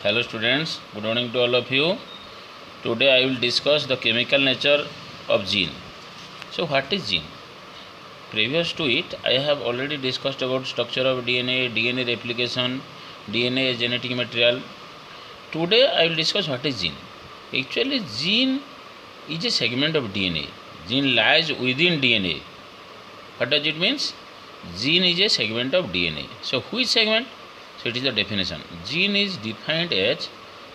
Hello students, good morning to all of you. Today I will discuss the chemical nature of gene. So what is gene? Previous to it, I have already discussed about structure of DNA, DNA replication, DNA as genetic material. Today I will discuss what is gene. Actually, gene is a segment of DNA. Gene lies within DNA. What does it mean? Gene is a segment of DNA. So which segment? So it is the definition. Gene is defined as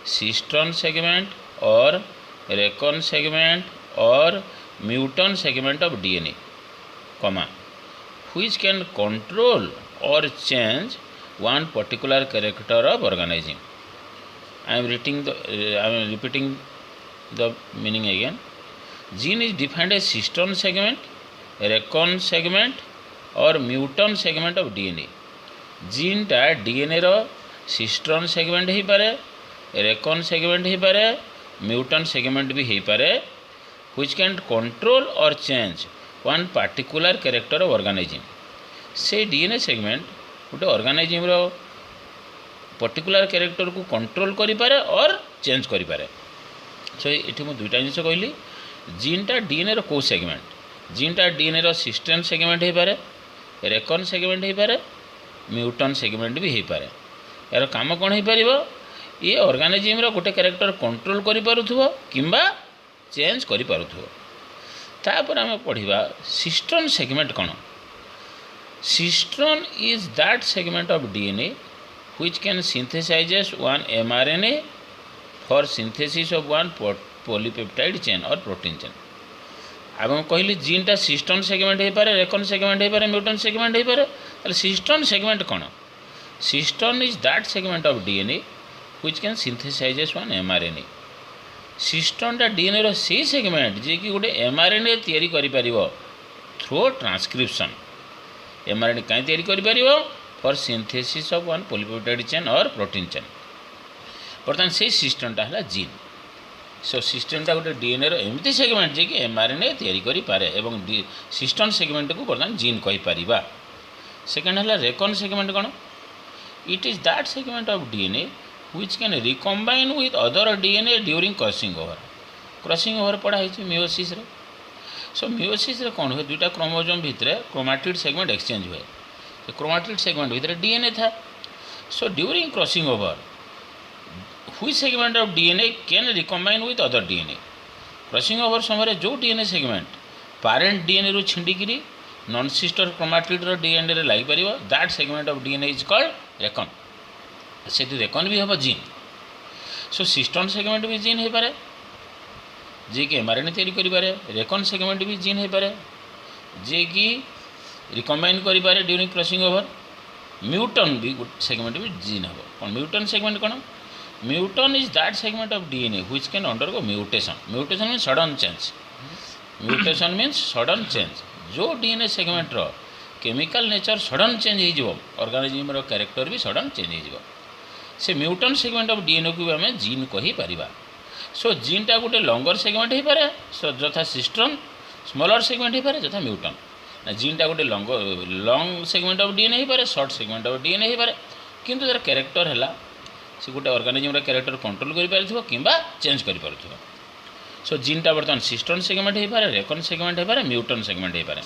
cistern segment or recon segment or mutant segment of DNA, comma, which can control or change one particular character of organism. I am repeating the meaning again. Gene is defined as cistern segment, recon segment or mutant segment of DNA. जीनटा DNA रो cistron segment हो पारे, reckon segment हो पारे, mutant segment भी हो पारे, which can control और change one particular character of organism. से डीएनए सेगमेंट गोटे ऑर्गेनिज्म रो पर्टिकुलर कैरेक्टर को कंट्रोल करि पारे और चेंज करि पारे. सो एठी मु दुईटा जिनिस कहली. जीनटा डीएनए रो को सेगमेंट, जीनटा डीएनए रो सिस्टर्न सेगमेंट हो पारे, रेकन सेगमेंट हो पारे, म्यूटेंट सेगमेंट भी हो पारे. यार काम कौन हो पार, ये ऑर्गेनिज्म गोटे कैरेक्टर कंट्रोल करिपारुथुबो किंबा चेंज करिपारुथुबो. तापर आम पढ़िबा सिस्टर्न सेगमेंट कौन. Cistron is that segment of DNA which can synthesizes one mRNA for synthesis of one polypeptide chain और प्रोटीन चेन. अब कहली जीनटा सिस्टर्न सेगमेंट हो पारे, रेकन सेगमेंट हो पारे, म्यूटेंट सेगमेंट हो पारे. सिस्टर्न सेगमेंट कौन? Cistron is that segment of DNA which can synthesizes one mRNA. सिस्टर्नटा डीएनए रो से सेगमेंट जे कि गोटे एमआरएनए तैयारी करि परिबो थ्रू ट्रांसक्रिप्शन. एमआरएनए काई तैयारी करि परिबो? For synthesis of one polypeptide chain और प्रोटीन चेन. बर्तमान से सिस्टर्नटा हला जीन. सो सिस्टर्नटा गोटे डीएनए रो एमती सेगमेंट जे कि एमआरएनए तैयारी करि पारे एवं सिस्टर्न सेगमेंट को बर्तमान जीन कहि परिबा. सेकेंड है रेकन सेगमेंट कौन? It is that segment of DNA which can recombine with other DNA during crossing over. Crossing over पढ़ा है मियोसिस रे. सो मियोसिस रे कौन हुए? दुईटा क्रोमोजोम भितर क्रोमाटिड सेगमेंट एक्सचेंज हुए. तो क्रोमाटिड सेगमेंट भितर डीएनए था. So during crossing over which segment of DNA can recombine with other DNA. Crossing over समय जो डीएनए सेगमेंट पारेंट डीएनए रू छिंडिकी नॉन सिस्टर क्रोमाटिड डीएनए रे लगी पार, that segment of DNA is called recon. से recon भी हम जीन. सो सिस्टर्न सेगमेंट भी जीन हो पारे जे कि एमआरएनए तैयारी करि पारे. रेकन सेगमेंट भी जीन हो पारे जे कि रिकम्बाइन करि पारे ड्यूरिंग क्रॉसिंग ओवर. म्यूटन भी सेगमेंट भी जीन हम. कौन म्यूटन सेगमेंट कौन? Muton is that segment of DNA which can undergo mutation. Mutation means sudden change. Mutation means sudden change. जो डीएनए सेगमेंट रो केमिकल नेचर सडन चेंज हो, organism रो character भी सडन चेंज हो. से म्यूटेंट सेगमेंट ऑफ डीएनए को भी आम जीन कहि परिबा. सो जीनटा गोटे लंगर सेगमेंट हो पारे, सो जथा सिस्टर्न. स्मॉलर सेगमेंट हो पारे जथा म्यूटन. जीनटा गोटे लंग सेगमेंट ऑफ डीएनए हो पारे, शॉर्ट सेगमेंट ऑफ डीएनए हो पारे. किंतु तार कैरेक्टर है से गोटे ऑर्गेनिज्म रो कैरेक्टर कंट्रोल करि पारथुबो किंबा चेंज करि पारथुबो. सो जीनटा बर्तमान सिस्टर्न सेगमेंट हो पारे, रेकन सेगमेंट हो पारे, म्यूटन सेगमेंट हो पारे.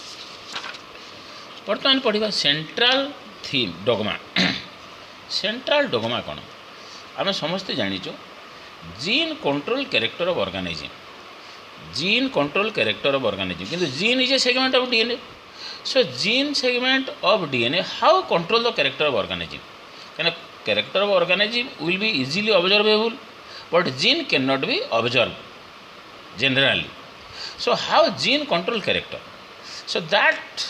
बर्तमान पढ़ा central theme dogma. Central dogma कौन? आम समस्ते जानीचु gene control character of organism. Gene control character of organism किंतु gene is a segment of DNA. So gene segment of DNA how control the character of organism. Can character of organism will be easily observable but gene can not be observe generally. So how gene control character? So that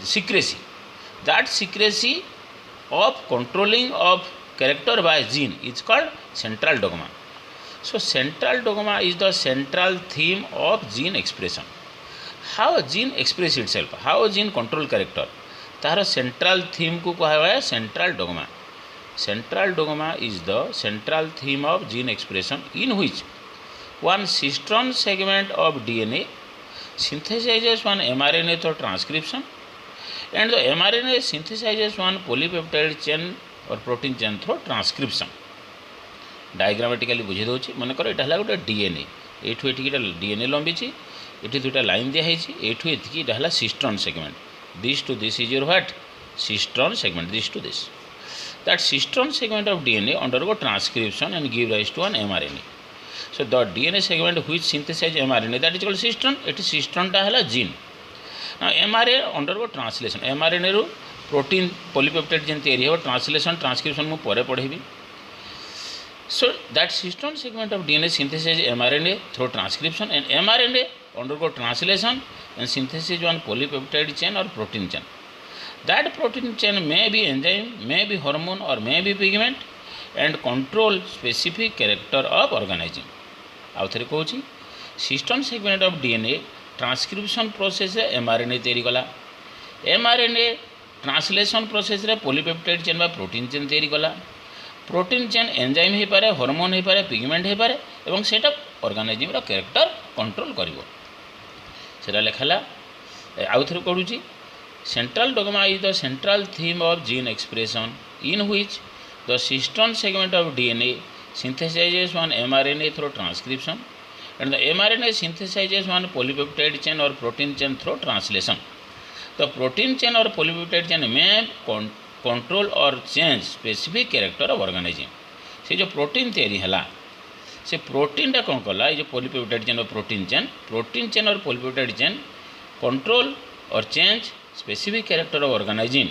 secrecy of controlling of character by gene is called central dogma. So central dogma is the central theme of gene expression. How gene express itself, how gene control character, तार central theme को कहा है central dogma. Central dogma is the central theme of gene expression in which one cistern segment of DNA synthesizes one mRNA through transcription and the mRNA synthesizes one polypeptide chain और protein chain through transcription diagrammatically बुझे दूसरी मनकर यहाँ गोटे DNA एठू ये DNA लंबी ये दुटा line दिखाई एठू ये cistron segment this to this is your what cistron segment this to this that cistron segment of DNA undergo transcription and give rise to an mRNA so the DNA segment which synthesize mRNA that is called cistron एटी सिस्टर्नटा है gene mRNA undergo translation mRNA रु protein polypeptide chain तैयारी हो translation transcription मु परे पढ़ेबी so that cystone segment of DNA synthesis mRNA through transcription and mRNA undergo translation and synthesis one polypeptide chain or protein chain that protein chain may be enzyme may be hormone or may be pigment and control specific character of organism आउ थे कहूँ cystone segment of DNA transcription process mRNA तैयारी कला mRNA translation process रे polypeptide chain बा protein chain तैयारी कला protein chain enzyme हो पारे हार्मोन हो पारे पिगमेंट हो पारे एवं सेटा ऑर्गेनिज्म रो कैरेक्टर कंट्रोल करिवो सेटा लेखाला आउ थरे पढुची central dogma is the central theme of gene expression in which the cistron segment of DNA synthesizes one mRNA through transcription and the mRNA synthesizes one polypeptide chain or protein chain through translation the protein chain or polypeptide chain may control और change specific character of organism से जो protein तैयारी है से प्रोटीनटा कौन कला ये जो पॉलीपेप्टाइड चेन और प्रोटीन चेन और पॉलीपेप्टाइड चेन कंट्रोल और change specific character of organism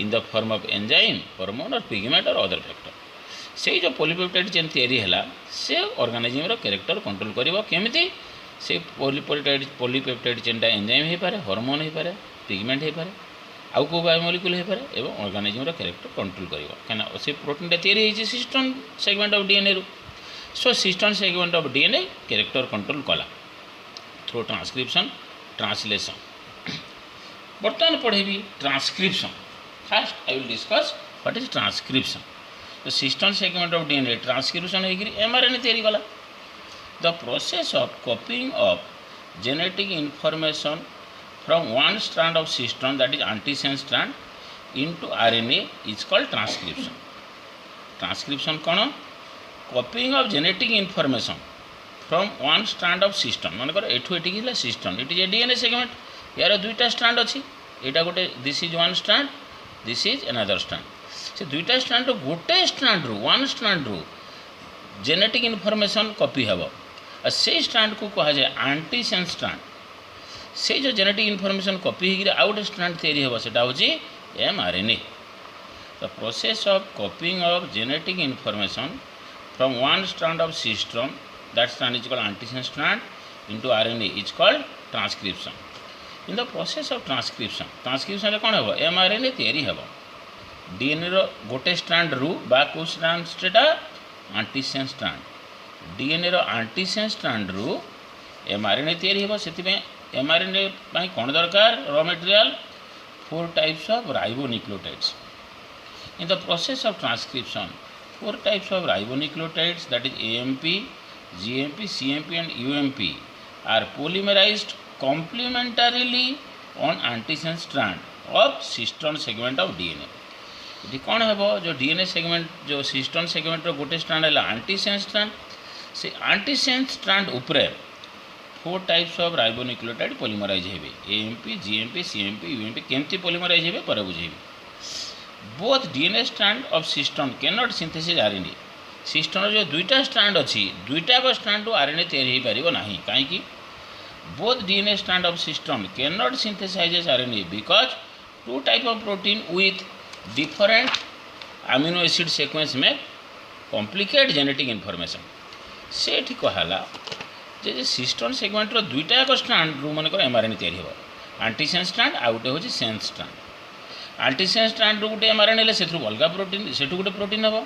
in the form of enzyme hormone और पिगमेंट और अदर फैक्टर से जो पॉलीपेप्टाइड चेन तैयारी है से ऑर्गेनिज्म रो कैरेक्टर कंट्रोल करिवो केमिति से पॉलीपेप्टाइड चेनटा एंजाइम हो पारे हार्मोन हो पारे पिगमेंट हो पारे आउ को बायोमोलिक्यूल हो पारे एवं ऑर्गेनिज्म कैरेक्टर कंट्रोल करिवो कना से प्रोटीनटा तैयारी होइछि सिस्टर्न सेगमेंट ऑफ डीएनए रु so cistron segment of DNA character control कला थ्रू ट्रांसक्रिप्शन ट्रांसलेशन बर्तमान पढ़ेबी transcription first I will discuss what is transcription the cistron segment of DNA transcription होइकरी एमआरएनए तैयारी कला the process of copying of genetic information from one strand of cystine that is antisense strand into RNA is called transcription. Transcription कौन copying of genetic information from one strand of cystine मान कर एठू एठी हिला cystine it is a DNA segment यार दुईटा strand अछि एटा गोटे this is one strand this is another strand से दुईटा स्ट्रैंड रो गोटे स्ट्रैंड रो वन स्ट्रैंड रो जेनेटिक इंफॉर्मेशन कॉपी हेबो आ से स्ट्रैंड को कहा जाय एंटीसेंस स्ट्रैंड से जो जेनेटिक इनफॉरमेशन कॉपी होकर आउ गोटे स्ट्रैंड तैयारी होबो सेटा होची mRNA the process of copying of genetic information from one strand of system that strand is called antisense strand into RNA is called transcription in the process of transcription कौन हेबो mRNA तैयारी हेबो DNA रो गोटे strand रु बा को strand सेटा antisense strand DNA रो एंटीसेंस स्ट्रैंड रु एमआरएनए तैयारी हेबो सेति में एमआरएनए पाई कौन दरकार raw material 4 types of ribonucleotides in the process of transcription 4 types of ribonucleotides that is AMP GMP CMP and UMP are polymerized complementarily on antisense strand of cistron segment of DNA ये कौन हेबो जो DNA segment जो cistron segment रो गोटे strand है antisense strand से antisense strand ऊपर 4 टाइप्स ऑफ राइबोन्यूक्लियोटाइड पॉलीमराइज हेबे एएमपी जीएमपी सीएमपी यूएमपी केमती पॉलीमराइज हेबे पर बुझेबी both DNA strand of system can not synthesise RNA system जो दुईटा स्ट्रैंड अच्छी दुईटा को स्ट्रैंड रु आरएनए तैयारी हो पारिबो नाही काहेकि both DNA strand of system can not synthesise RNA because 2 type of protein with different amino acid sequence में कॉम्प्लिकेट जेनेटिक इनफॉरमेशन से ठीक कहला जे सिस्टर्न सेगमेंट रो दुईटा एक स्ट्रैंड रु मनकर एमआरएनए तैयारी हो एंटीसेंस स्ट्रैंड आ गोटे होची सेंस स्ट्रैंड एंटीसेंस स्ट्रैंड रु गोटे एमआरएनए ले सेथु अलगा प्रोटीन सेठु गोटे प्रोटीन हेबो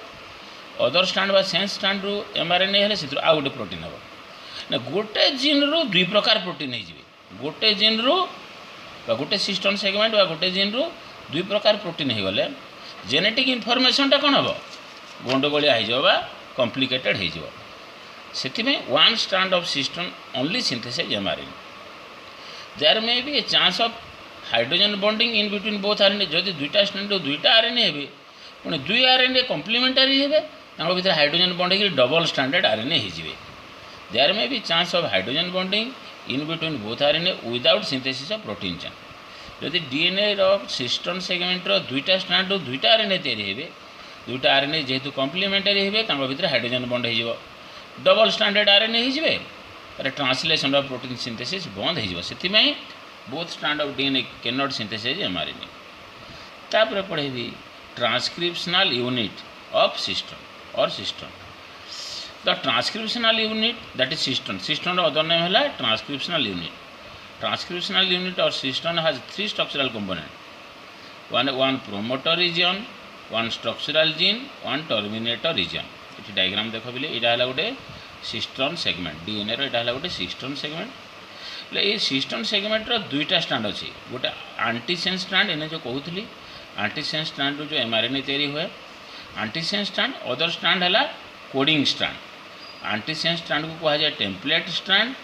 अदर स्ट्रैंड बा सेंस स्ट्रैंड रु एमआरएनए हेले सेथु आ गोटे प्रोटीन हेबो ना गोटे जीन रु दुई प्रकार प्रोटीन हे जिवे गोटे जीन रु बा गोटे सिस्टर्न सेगमेंट बा गोटे जीन रु दुई प्रकार प्रोटीन हे गले जेनेटिक इनफॉरमेशनटा कौन हेबो गंडगोलिया हो बा कॉम्प्लिकेटेड हो जिवो सेथिमे one strand of system only synthesize mRNA there may be a chance of hydrogen bonding in between both RNA जदि दुईटा स्ट्रैंड दुईटा आरएनए हेबे पुणी दुई आरएनए कम्प्लीमेंटारी हे भर हाइड्रोजन बॉन्ड हो डबल स्टैंडर्ड आरएनए हो there may be chance of hydrogen bonding in between both RNA without synthesis of protein chain जदि डीएनए सिस्टर्न सेगमेंट दुईटा स्ट्रांड दुईटा आरएनए तैयारी दुईटा आरएनए जेहेतु कम्प्लीमेंटारी हे भर हाइड्रोजन बॉन्ड हो डबल स्टैंडर्ड आरएनए हो ट्रांसलेशन ऑफ प्रोटीन सिंथेसिस बंद हो both strand of DNA can not synthesise mRNA तापर पढ़ेबी ट्रांसक्रिप्शनल यूनिट ऑफ सिस्टम और system the transcriptional unit that is cistron cistron other name है transcriptional unit और cistron has three structural component one promoter region one structural gene one terminator region ये diagram देख बोले यहाँ है गोटे cistern segment DNA रो है गोटे सिस्टर्न सेगमेंट ये सिस्टर्न सेगमेंट दुईटा स्ट्रांड अच्छी गोटे आंटीसेन स्ट्रांड इन्हें जो कहूली आंटीसेन स्ट्रांड जो एमआरएनए तैयारी हुए आंटीसेन स्ट्रांड अदर स्ट्रांड है कोडिंग स्ट्रांड आंटीसेन स्ट्रांड को कहा जाए टेम्पलेट स्ट्रांड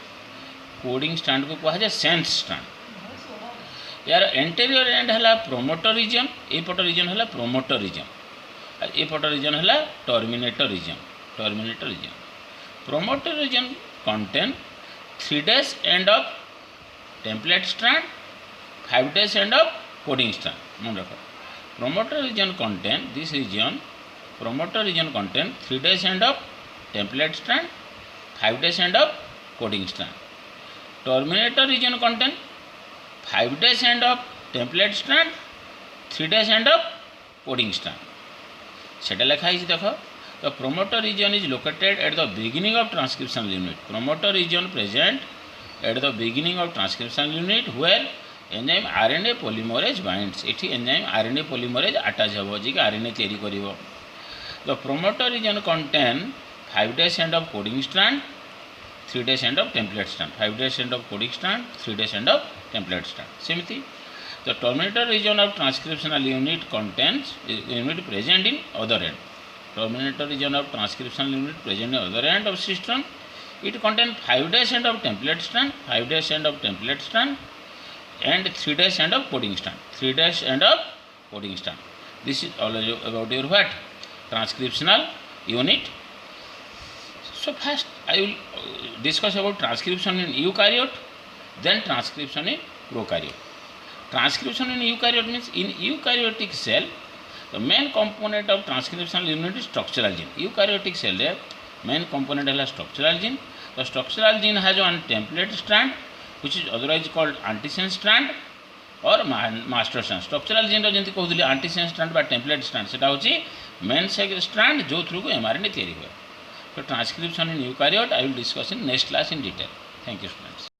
कोडिंग स्ट्रांड को कहा जाए सेंस स्ट्रांड यार एंटेरियर एंड है प्रोमोटर रीजन एपट रीजन है प्रोमोटर रीजन एपट रीजन है terminator region promoter region contain 3 days end of template strand 5 days end of coding strand मन रख promoter region contain this region promoter region contain 3 days end of template strand 5 days end of coding strand terminator region contain 5 days end of template strand 3 days end of coding strand सेटा लिखा है देख the promoter region is located at the beginning of transcriptional unit promoter region present at the beginning of transcriptional unit where enzyme RNA polymerase binds एठी enzyme RNA polymerase attach हो जी RNA तैयारी करिवो the promoter region contain 5 days end of coding strand 3 days end of template strand 5 days end of coding strand 3 days end of template strand सेमती the terminator region of transcriptional unit contains unit present in other end terminator region of transcriptional unit present in other end of system it contain 5 days end of template strand 5 days end of template strand and 3 days end of coding strand 3 days end of coding strand this is all about your what transcriptional unit so first I will discuss about transcription in eukaryote then transcription in prokaryote transcription in eukaryote means in eukaryotic cell the main component of transcriptional unit is structural gene eukaryotic cell main component है structural gene the structural gene has one template strand which is otherwise called antisense strand और master strand structural gene जमी कहते antisense strand बा template strand से main strand जो through को mRNA तैयारी हुए तो transcription in eukaryote I will discuss in next class in detail thank you students.